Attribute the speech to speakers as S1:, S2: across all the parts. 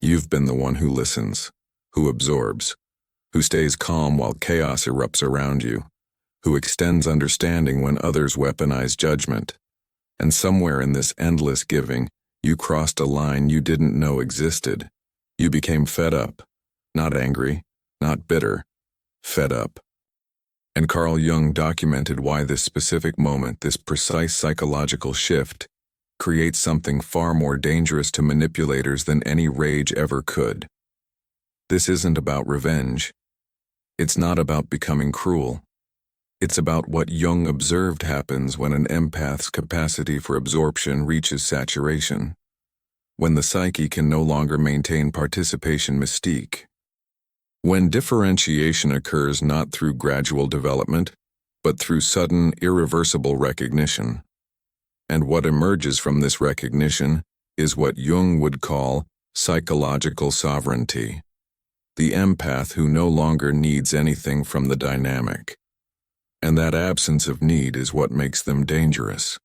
S1: You've been the one who listens, who absorbs, who stays calm while chaos erupts around you, who extends understanding when others weaponize judgment. And somewhere in this endless giving, you crossed a line you didn't know existed. You became fed up, not angry, not bitter, fed up. And Carl Jung documented why this specific moment, this precise psychological shift, creates something far more dangerous to manipulators than any rage ever could. This isn't about revenge. It's not about becoming cruel. It's about what Jung observed happens when an empath's capacity for absorption reaches saturation, when the psyche can no longer maintain participation mystique. When differentiation occurs not through gradual development, but through sudden, irreversible recognition. And what emerges from this recognition is what Jung would call psychological sovereignty. The empath who no longer needs anything from the dynamic. And that absence of need is what makes them dangerous.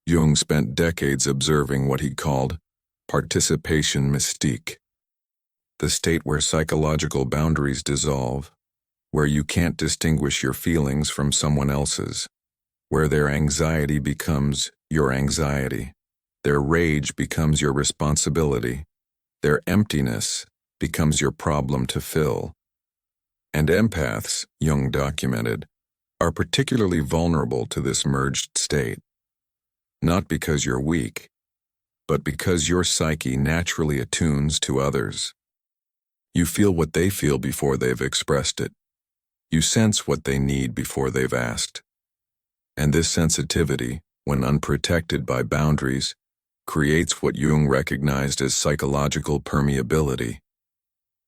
S1: Jung spent decades observing what he called participation mystique. The state where psychological boundaries dissolve, where you can't distinguish your feelings from someone else's, where their anxiety becomes your anxiety, their rage becomes your responsibility, their emptiness becomes your problem to fill. And empaths, Jung documented, are particularly vulnerable to this merged state. Not because you're weak, but because your psyche naturally attunes to others. You feel what they feel before they've expressed it. You sense what they need before they've asked. And this sensitivity, when unprotected by boundaries, creates what Jung recognized as psychological permeability.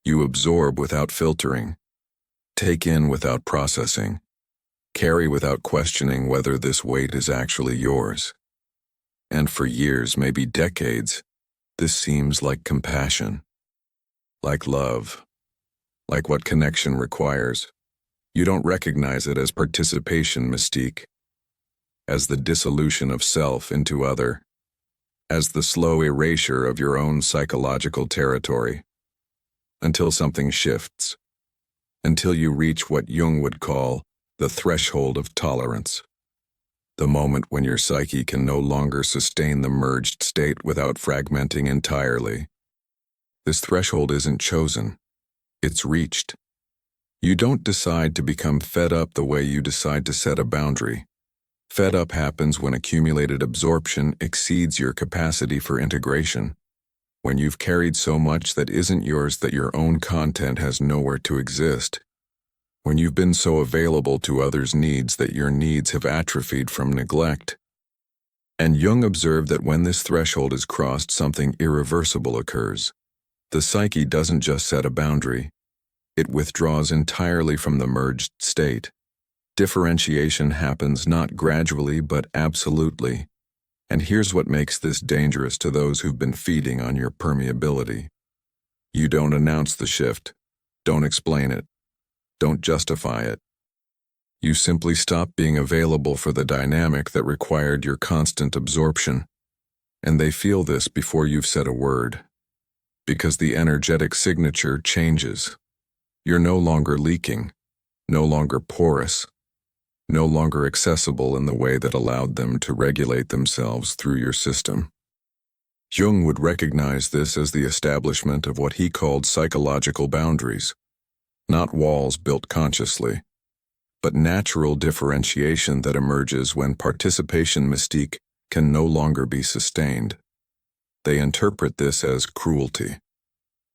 S1: You absorb without filtering, take in without processing, carry without questioning whether this weight is actually yours. And for years, maybe decades, this seems like compassion, like love, like what connection requires. You don't recognize it as participation mystique, as the dissolution of self into other, as the slow erasure of your own psychological territory, until something shifts, until you reach what Jung would call the threshold of tolerance, the moment when your psyche can no longer sustain the merged state without fragmenting entirely. This threshold isn't chosen, it's reached. You don't decide to become fed up the way you decide to set a boundary. Fed up happens when accumulated absorption exceeds your capacity for integration, when you've carried so much that isn't yours that your own content has nowhere to exist, when you've been so available to others' needs that your needs have atrophied from neglect. And Jung observed that when this threshold is crossed, something irreversible occurs. The psyche doesn't just set a boundary, it withdraws entirely from the merged state. Differentiation happens not gradually but absolutely. And here's what makes this dangerous to those who've been feeding on your permeability. You don't announce the shift, don't explain it, don't justify it. You simply stop being available for the dynamic that required your constant absorption. And they feel this before you've said a word. Because the energetic signature changes. You're no longer leaking, no longer porous, no longer accessible in the way that allowed them to regulate themselves through your system. Jung would recognize this as the establishment of what he called psychological boundaries, not walls built consciously, but natural differentiation that emerges when participation mystique can no longer be sustained. They interpret this as cruelty,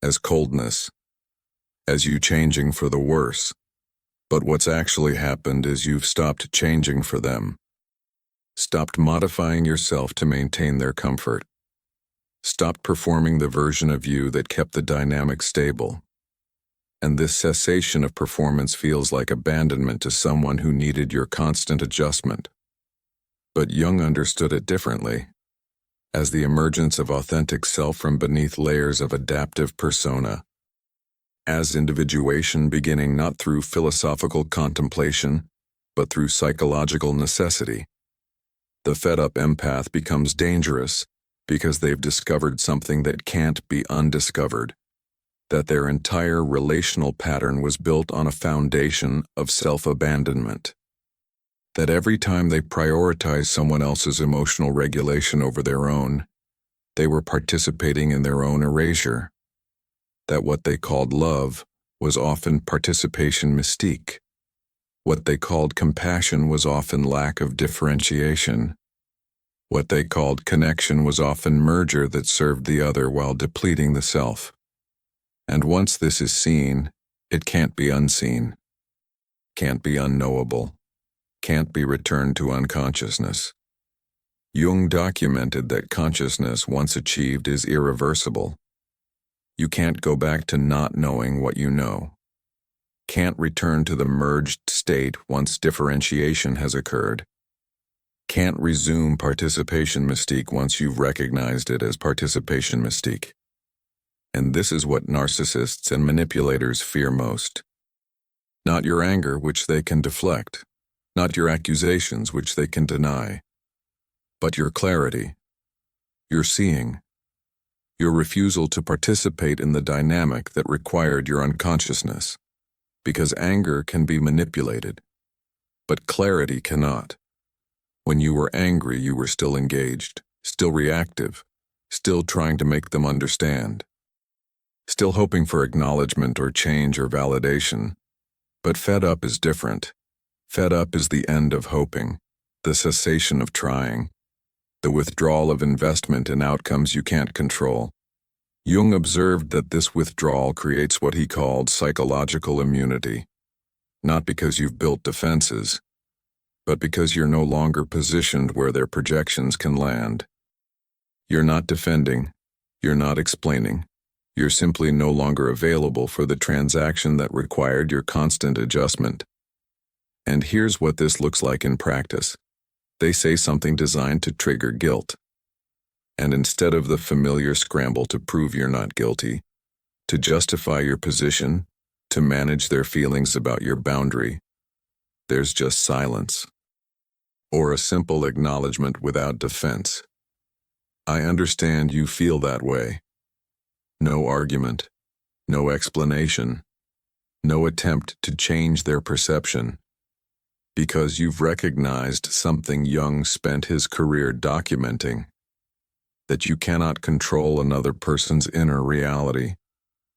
S1: as coldness, as you changing for the worse. But what's actually happened is you've stopped changing for them, stopped modifying yourself to maintain their comfort, stopped performing the version of you that kept the dynamic stable. And this cessation of performance feels like abandonment to someone who needed your constant adjustment. But Jung understood it differently, as the emergence of authentic self from beneath layers of adaptive persona. As individuation beginning not through philosophical contemplation, but through psychological necessity. The fed-up empath becomes dangerous because they've discovered something that can't be undiscovered, that their entire relational pattern was built on a foundation of self-abandonment. That every time they prioritized someone else's emotional regulation over their own, they were participating in their own erasure. That what they called love was often participation mystique. What they called compassion was often lack of differentiation. What they called connection was often merger that served the other while depleting the self. And once this is seen, it can't be unseen, can't be unknowable, can't be returned to unconsciousness. Jung documented that consciousness once achieved is irreversible. You can't go back to not knowing what you know. Can't return to the merged state once differentiation has occurred. Can't resume participation mystique once you've recognized it as participation mystique. And this is what narcissists and manipulators fear most. Not your anger, which they can deflect. Not your accusations, which they can deny. But your clarity, your seeing, your refusal to participate in the dynamic that required your unconsciousness. Because anger can be manipulated, but clarity cannot. When you were angry, you were still engaged, still reactive, still trying to make them understand, still hoping for acknowledgement or change or validation. But fed up is different. Fed up is the end of hoping, the cessation of trying, the withdrawal of investment in outcomes you can't control. Jung observed that this withdrawal creates what he called psychological immunity, not because you've built defenses, but because you're no longer positioned where their projections can land. You're not defending, you're not explaining, you're simply no longer available for the transaction that required your constant adjustment. And here's what this looks like in practice. They say something designed to trigger guilt. And instead of the familiar scramble to prove you're not guilty, to justify your position, to manage their feelings about your boundary, there's just silence. Or a simple acknowledgement without defense. I understand you feel that way. No argument, no explanation, no attempt to change their perception. Because you've recognized something Jung spent his career documenting. That you cannot control another person's inner reality,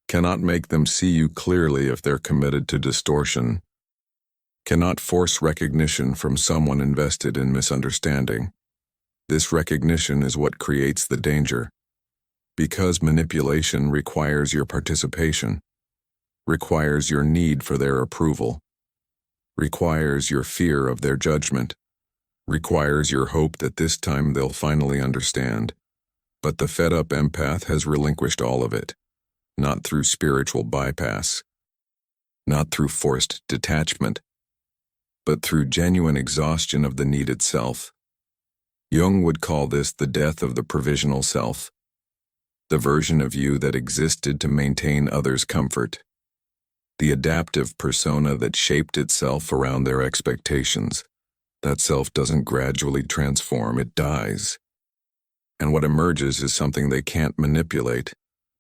S1: cannot make them see you clearly if they're committed to distortion, cannot force recognition from someone invested in misunderstanding. This recognition is what creates the danger. Because manipulation requires your participation, requires your need for their approval, requires your fear of their judgment, requires your hope that this time they'll finally understand. But the fed-up empath has relinquished all of it, not through spiritual bypass, not through forced detachment, but through genuine exhaustion of the need itself. Jung would call this the death of the provisional self, the version of you that existed to maintain others' comfort, the adaptive persona that shaped itself around their expectations. That self doesn't gradually transform, it dies. And what emerges is something they can't manipulate,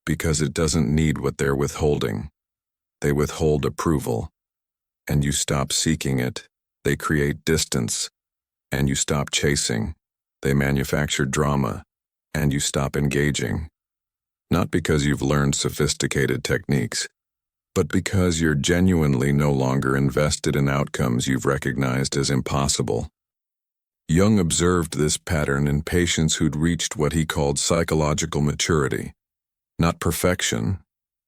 S1: because it doesn't need what they're withholding. They withhold approval, and you stop seeking it. They create distance, and you stop chasing. They manufacture drama, and you stop engaging. Not because you've learned sophisticated techniques, but because you're genuinely no longer invested in outcomes you've recognized as impossible. Jung observed this pattern in patients who'd reached what he called psychological maturity. Not perfection,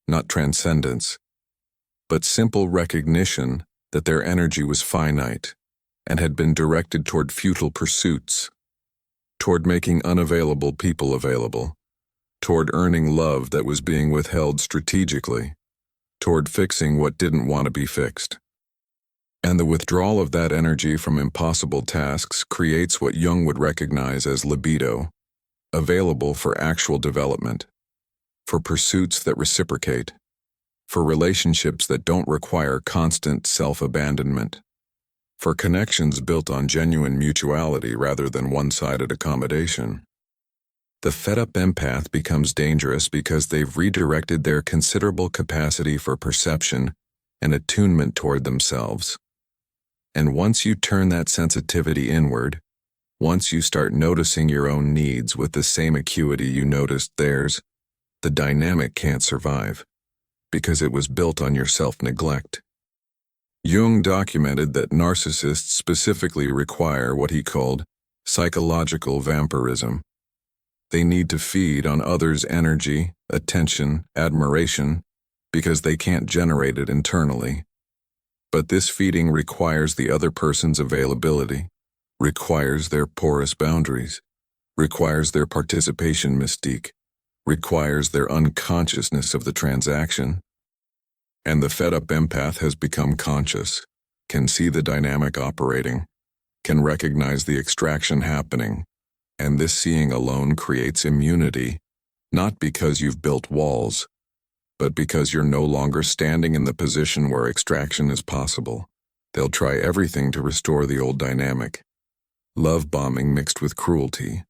S1: not transcendence, but simple recognition that their energy was finite and had been directed toward futile pursuits, toward making unavailable people available, toward earning love that was being withheld strategically, toward fixing what didn't want to be fixed. And the withdrawal of that energy from impossible tasks creates what Jung would recognize as libido, available for actual development, for pursuits that reciprocate, for relationships that don't require constant self-abandonment, for connections built on genuine mutuality rather than one-sided accommodation. The fed-up empath becomes dangerous because they've redirected their considerable capacity for perception and attunement toward themselves. And once you turn that sensitivity inward, once you start noticing your own needs with the same acuity you noticed theirs, the dynamic can't survive, because it was built on your self-neglect. Jung documented that narcissists specifically require what he called psychological vampirism. They need to feed on others' energy, attention, admiration, because they can't generate it internally. But this feeding requires the other person's availability, requires their porous boundaries, requires their participation mystique, requires their unconsciousness of the transaction. And the fed-up empath has become conscious, can see the dynamic operating, can recognize the extraction happening, and this seeing alone creates immunity, not because you've built walls, but because you're no longer standing in the position where extraction is possible. They'll try everything to restore the old dynamic. Love bombing mixed with cruelty.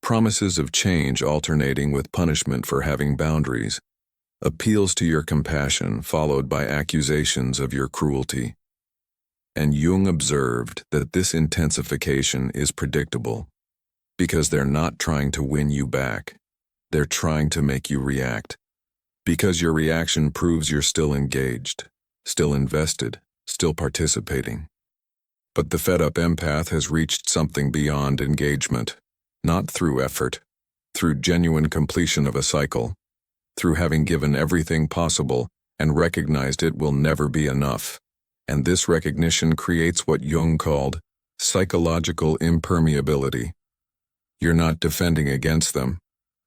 S1: Promises of change alternating with punishment for having boundaries. Appeals to your compassion followed by accusations of your cruelty. And Jung observed that this intensification is predictable, because they're not trying to win you back. They're trying to make you react, because your reaction proves you're still engaged, still invested, still participating. But the fed-up empath has reached something beyond engagement, not through effort, through genuine completion of a cycle, through having given everything possible and recognized it will never be enough. And this recognition creates what Jung called psychological impermeability. You're not defending against them.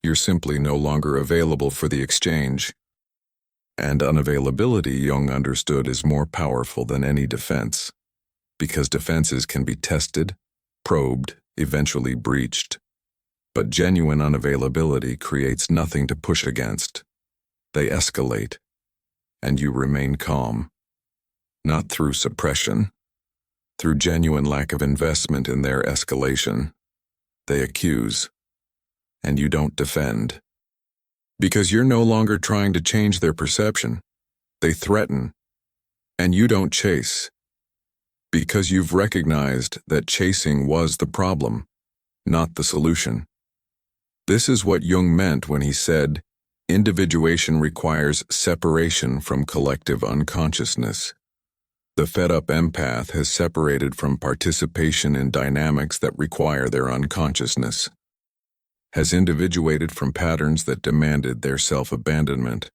S1: You're simply no longer available for the exchange. And unavailability, Jung understood, is more powerful than any defense, because defenses can be tested, probed, eventually breached. But genuine unavailability creates nothing to push against. They escalate, and you remain calm. Not through suppression, through genuine lack of investment in their escalation. They accuse, and you don't defend. Because you're no longer trying to change their perception. They threaten, and you don't chase. Because you've recognized that chasing was the problem, not the solution. This is what Jung meant when he said, individuation requires separation from collective unconsciousness. The fed-up empath has separated from participation in dynamics that require their unconsciousness, has individuated from patterns that demanded their self-abandonment,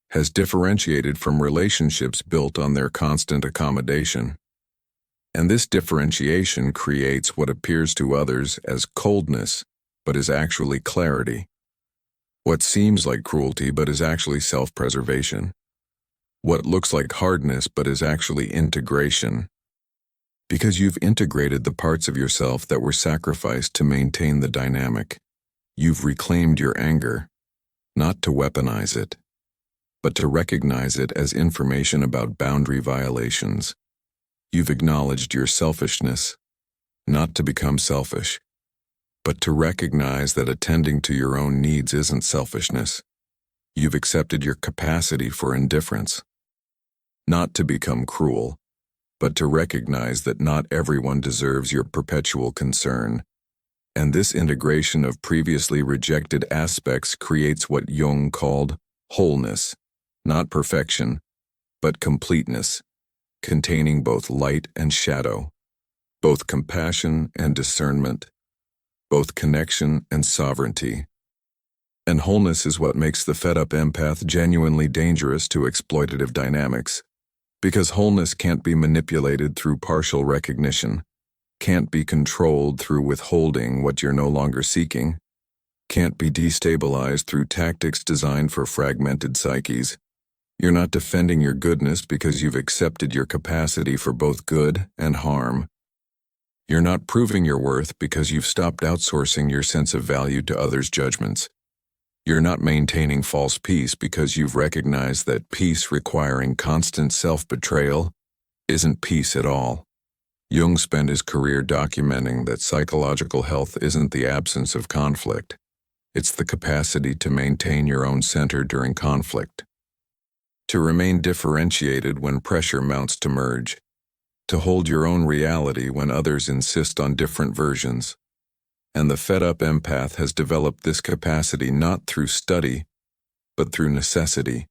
S1: has differentiated from relationships built on their constant accommodation. And this differentiation creates what appears to others as coldness, but is actually clarity. What seems like cruelty but is actually self-preservation. What looks like hardness but is actually integration. Because you've integrated the parts of yourself that were sacrificed to maintain the dynamic. You've reclaimed your anger, not to weaponize it, but to recognize it as information about boundary violations. You've acknowledged your selfishness, not to become selfish, but to recognize that attending to your own needs isn't selfishness. You've accepted your capacity for indifference, not to become cruel, but to recognize that not everyone deserves your perpetual concern. And this integration of previously rejected aspects creates what Jung called wholeness, not perfection, but completeness, containing both light and shadow, both compassion and discernment, both connection and sovereignty. And wholeness is what makes the fed-up empath genuinely dangerous to exploitative dynamics, because wholeness can't be manipulated through partial recognition, can't be controlled through withholding what you're no longer seeking, can't be destabilized through tactics designed for fragmented psyches. You're not defending your goodness because you've accepted your capacity for both good and harm. You're not proving your worth because you've stopped outsourcing your sense of value to others' judgments. You're not maintaining false peace because you've recognized that peace requiring constant self-betrayal isn't peace at all. Jung spent his career documenting that psychological health isn't the absence of conflict. It's the capacity to maintain your own center during conflict, to remain differentiated when pressure mounts to merge, to hold your own reality when others insist on different versions. And the fed-up empath has developed this capacity not through study, but through necessity,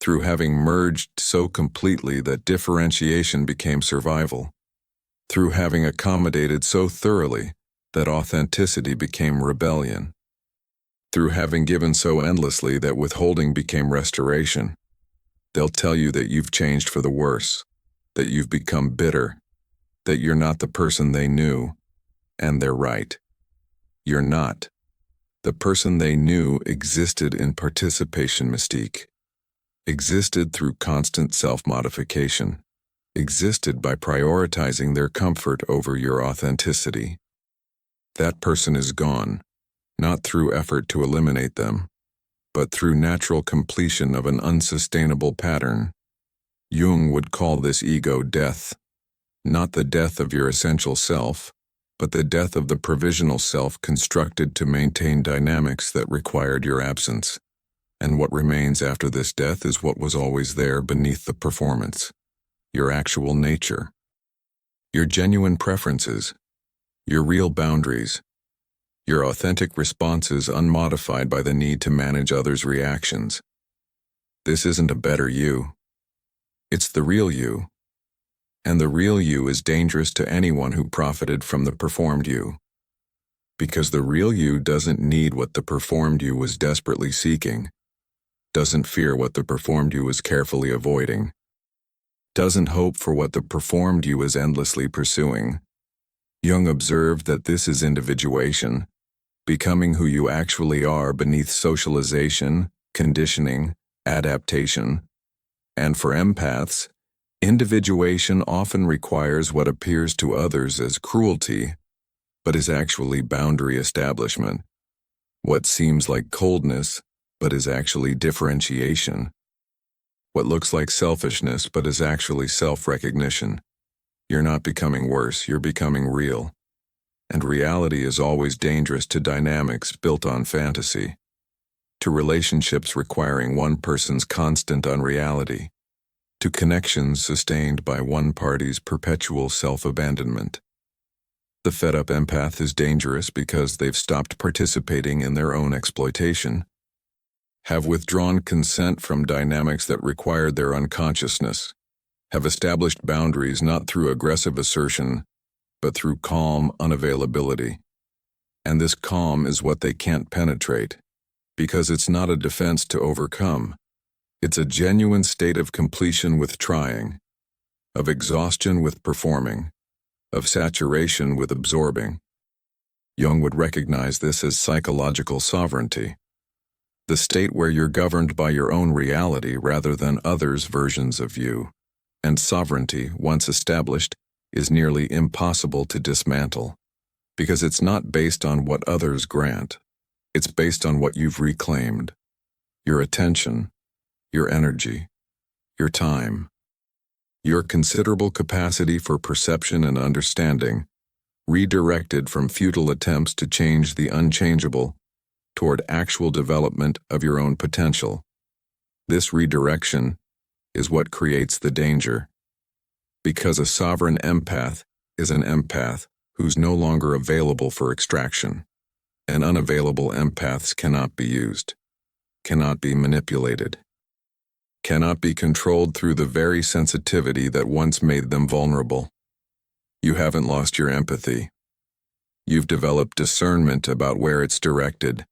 S1: through having merged so completely that differentiation became survival, through having accommodated so thoroughly that authenticity became rebellion, through having given so endlessly that withholding became restoration. They'll tell you that you've changed for the worse, that you've become bitter, that you're not the person they knew, and they're right. You're not. The person they knew existed in participation mystique, existed through constant self-modification, existed by prioritizing their comfort over your authenticity. That person is gone, not through effort to eliminate them, but through natural completion of an unsustainable pattern. Jung would call this ego death, not the death of your essential self, but the death of the provisional self constructed to maintain dynamics that required your absence. And what remains after this death is what was always there beneath the performance. Your actual nature, your genuine preferences, your real boundaries, your authentic responses unmodified by the need to manage others' reactions. This isn't a better you. It's the real you. And the real you is dangerous to anyone who profited from the performed you. Because the real you doesn't need what the performed you was desperately seeking, doesn't fear what the performed you was carefully avoiding, doesn't hope for what the performed you is endlessly pursuing. Jung observed that this is individuation, becoming who you actually are beneath socialization, conditioning, adaptation. And for empaths, individuation often requires what appears to others as cruelty, but is actually boundary establishment. What seems like coldness, but is actually differentiation. What looks like selfishness, but is actually self-recognition. You're not becoming worse, you're becoming real. And reality is always dangerous to dynamics built on fantasy, to relationships requiring one person's constant unreality, to connections sustained by one party's perpetual self-abandonment. The fed-up empath is dangerous because they've stopped participating in their own exploitation, have withdrawn consent from dynamics that required their unconsciousness, have established boundaries not through aggressive assertion, but through calm unavailability. And this calm is what they can't penetrate, because it's not a defense to overcome. It's a genuine state of completion with trying, of exhaustion with performing, of saturation with absorbing. Jung would recognize this as psychological sovereignty, the state where you're governed by your own reality rather than others' versions of you. And sovereignty, once established, is nearly impossible to dismantle, because it's not based on what others grant. It's based on what you've reclaimed, your attention, your energy, your time, your considerable capacity for perception and understanding, redirected from futile attempts to change the unchangeable toward actual development of your own potential. This redirection is what creates the danger, because a sovereign empath is an empath who's no longer available for extraction, and unavailable empaths cannot be used, cannot be manipulated, cannot be controlled through the very sensitivity that once made them vulnerable. You haven't lost your empathy. You've developed discernment about where it's directed,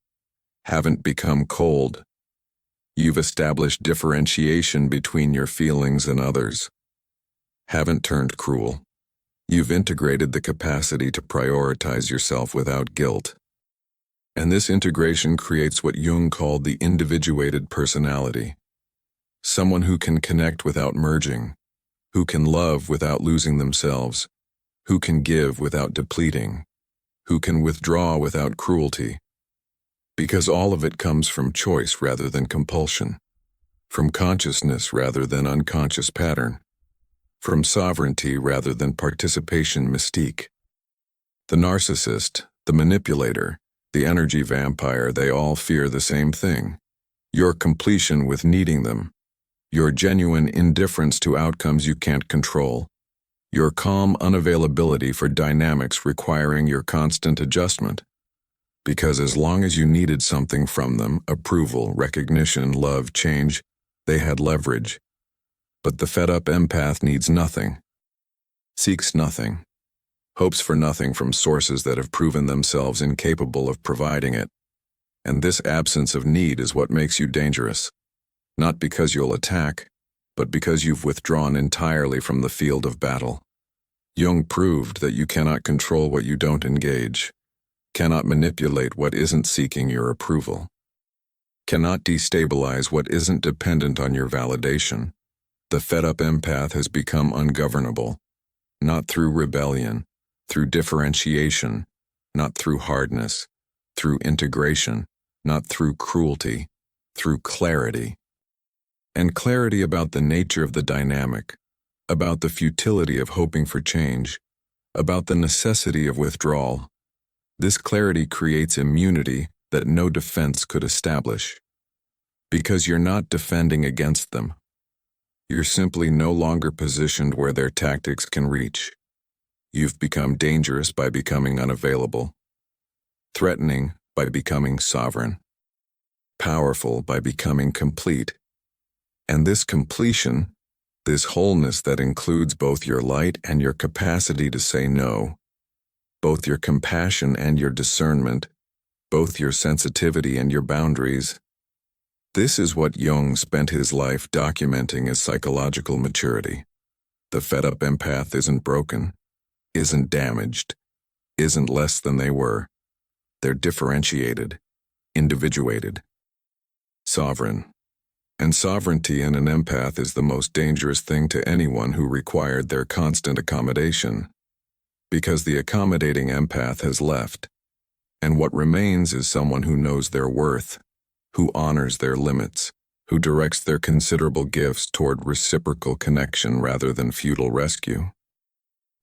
S1: haven't become cold. You've established differentiation between your feelings and others, haven't turned cruel. You've integrated the capacity to prioritize yourself without guilt. And this integration creates what Jung called the individuated personality. Someone who can connect without merging, who can love without losing themselves, who can give without depleting, who can withdraw without cruelty. Because all of it comes from choice rather than compulsion, from consciousness rather than unconscious pattern. from sovereignty rather than participation mystique. The narcissist, the manipulator, the energy vampire, they all fear the same thing: your completion with needing them, your genuine indifference to outcomes you can't control, your calm unavailability for dynamics requiring your constant adjustment. Because as long as you needed something from them, approval, recognition, love, change, they had leverage. But the fed-up empath needs nothing, seeks nothing, hopes for nothing from sources that have proven themselves incapable of providing it. And this absence of need is what makes you dangerous. Not because you'll attack, but because you've withdrawn entirely from the field of battle. Jung proved that you cannot control what you don't engage, cannot manipulate what isn't seeking your approval, cannot destabilize what isn't dependent on your validation. The fed-up empath has become ungovernable, not through rebellion, through differentiation, not through hardness, through integration, not through cruelty, through clarity. And clarity about the nature of the dynamic, about the futility of hoping for change, about the necessity of withdrawal. This clarity creates immunity that no defense could establish. Because you're not defending against them. You're simply no longer positioned where their tactics can reach. You've become dangerous by becoming unavailable, threatening by becoming sovereign, powerful by becoming complete. And this completion, this wholeness that includes both your light and your capacity to say no, both your compassion and your discernment, both your sensitivity and your boundaries. This is what Jung spent his life documenting as psychological maturity. The fed-up empath isn't broken, isn't damaged, isn't less than they were. They're differentiated, individuated, sovereign. And sovereignty in an empath is the most dangerous thing to anyone who required their constant accommodation. Because the accommodating empath has left, and what remains is someone who knows their worth, who honors their limits, who directs their considerable gifts toward reciprocal connection rather than futile rescue,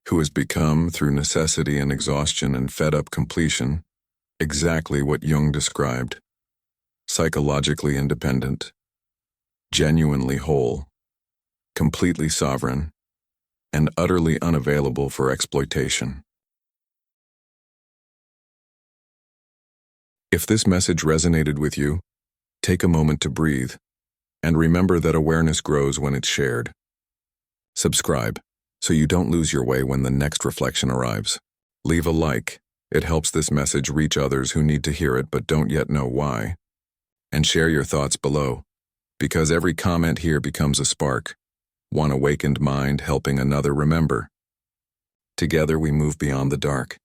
S1: who has become, through necessity and exhaustion and fed-up completion, exactly what Jung described: psychologically independent, genuinely whole, completely sovereign, and utterly unavailable for exploitation. If this message resonated with you, take a moment to breathe, and remember that awareness grows when it's shared. Subscribe, so you don't lose your way when the next reflection arrives. Leave a like. It helps this message reach others who need to hear it but don't yet know why. And share your thoughts below, because every comment here becomes a spark, one awakened mind helping another remember. Together we move beyond the dark,